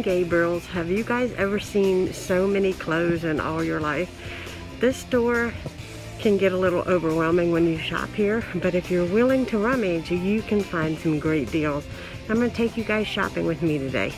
Gabriel's. Have you guys ever seen so many clothes in all your life? This store can get a little overwhelming when you shop here, but if you're willing to rummage, you can find some great deals. I'm going to take you guys shopping with me today.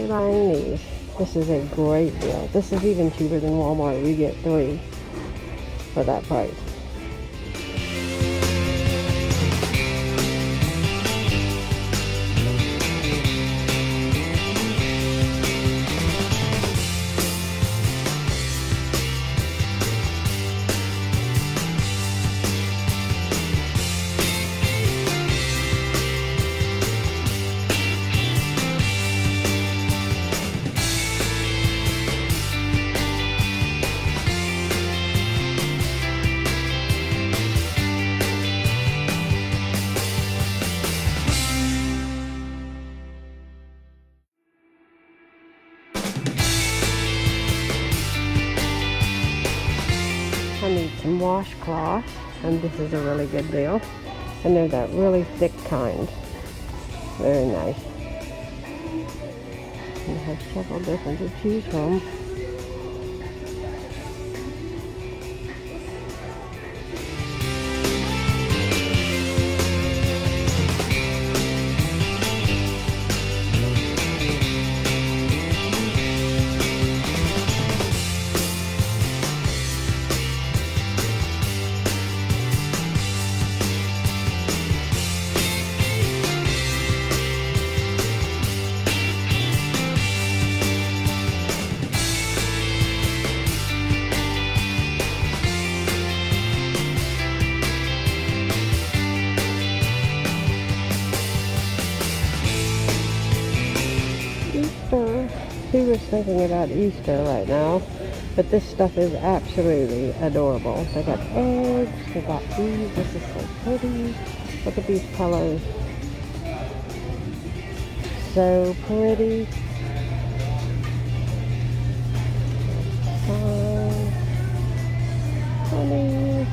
Buying these. This is a great deal. This is even cheaper than Walmart. We get 3 for that price. I need some washcloths, and this is a really good deal. And they're that really thick kind. Very nice. And they have several different to choose from. who is thinking about Easter right now, but this stuff is absolutely adorable. They got eggs, they got these. This is so pretty. Look at these colors. So pretty. Honey.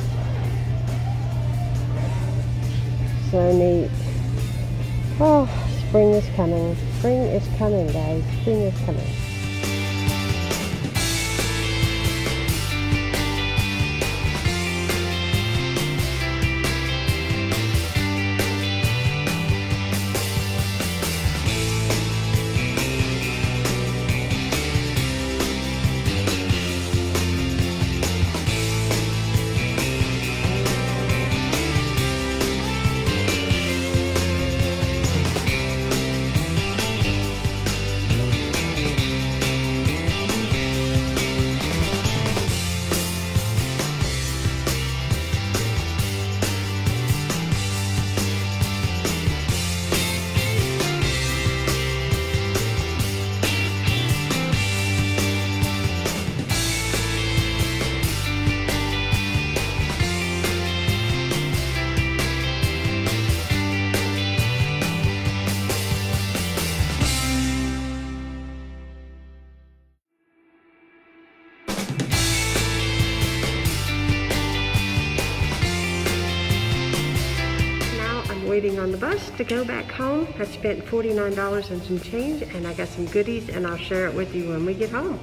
So neat. Oh, spring is coming. Spring is coming, guys. Spring is coming. Waiting on the bus to go back home. I spent $49 and some change, and I got some goodies, and I'll share it with you when we get home.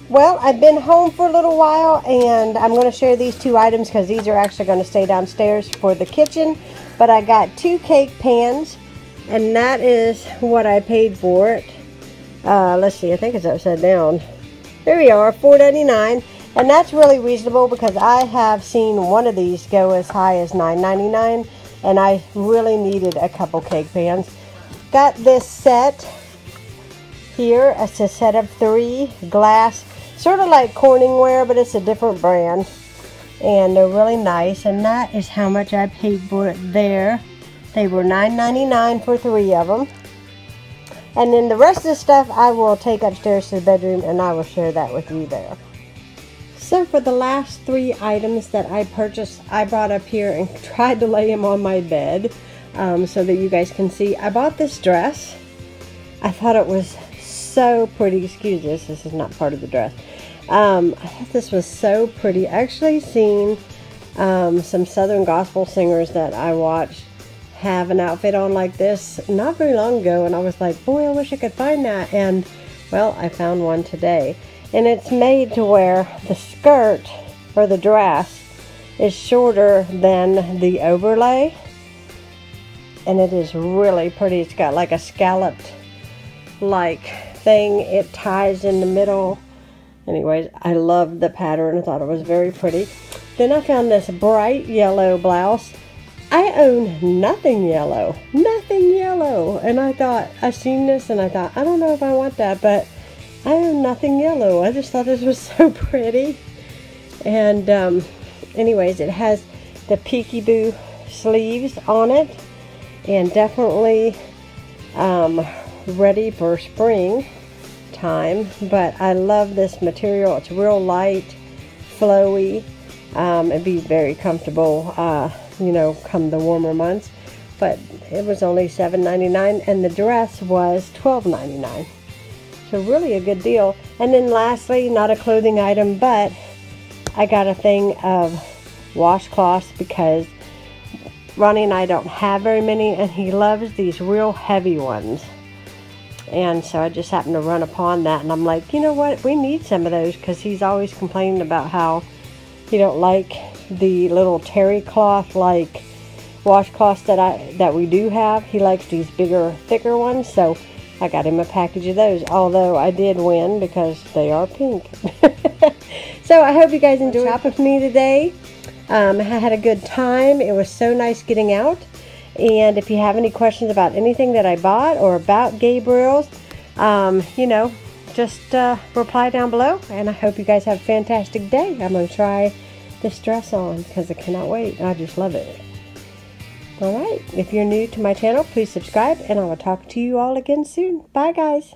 Well, I've been home for a little while, and I'm going to share these two items because these are actually going to stay downstairs for the kitchen. But I got 2 cake pans, and that is what I paid for it. Let's see, I think it's upside down. There we are, $4.99, and that's really reasonable because I have seen one of these go as high as $9.99, and I really needed a couple cake pans. Got this set here. It's a set of 3 glass, sort of like Corningware, but it's a different brand, and they're really nice, and that is how much I paid for it there. They were $9.99 for 3 of them. And then the rest of the stuff I will take upstairs to the bedroom, and I will share that with you there. So for the last 3 items that I purchased, I brought up here and tried to lay them on my bed so that you guys can see. I bought this dress. I thought it was so pretty. Excuse this is not part of the dress. I thought this was so pretty. I actually seen some Southern gospel singers that I watched have an outfit on like this not very long ago, and I was like, boy, I wish I could find that. And well, I found one today, and it's made to where the skirt or the dress is shorter than the overlay, and it is really pretty. It's got like a scalloped like thing. It ties in the middle. Anyways, I loved the pattern. I thought it was very pretty. Then I found this bright yellow blouse. I own nothing yellow, and I thought, I seen this and I thought, I don't know if I want that, but I own nothing yellow. I just thought this was so pretty. And anyways, it has the peekaboo sleeves on it, and definitely ready for spring time. But I love this material. It's real light, flowy, and be very comfortable you know, come the warmer months. But it was only $7.99, and the dress was $12.99. So really a good deal. And then lastly, not a clothing item, but I got a thing of washcloths because Ronnie and I don't have very many, and he loves these real heavy ones. And so I just happened to run upon that, and I'm like, you know what, we need some of those, because he's always complaining about how he don't like the little terry cloth like washcloths that we do have. He likes these bigger, thicker ones, so I got him a package of those, although I did win because they are pink. So I hope you guys enjoyed shopping with me today. I had a good time. It was so nice getting out. And if you have any questions about anything that I bought or about Gabriel's, you know, just reply down below. And I hope you guys have a fantastic day. I'm going to try this dress on because I cannot wait. I just love it. Alright, if you're new to my channel, please subscribe, and I will talk to you all again soon. Bye, guys.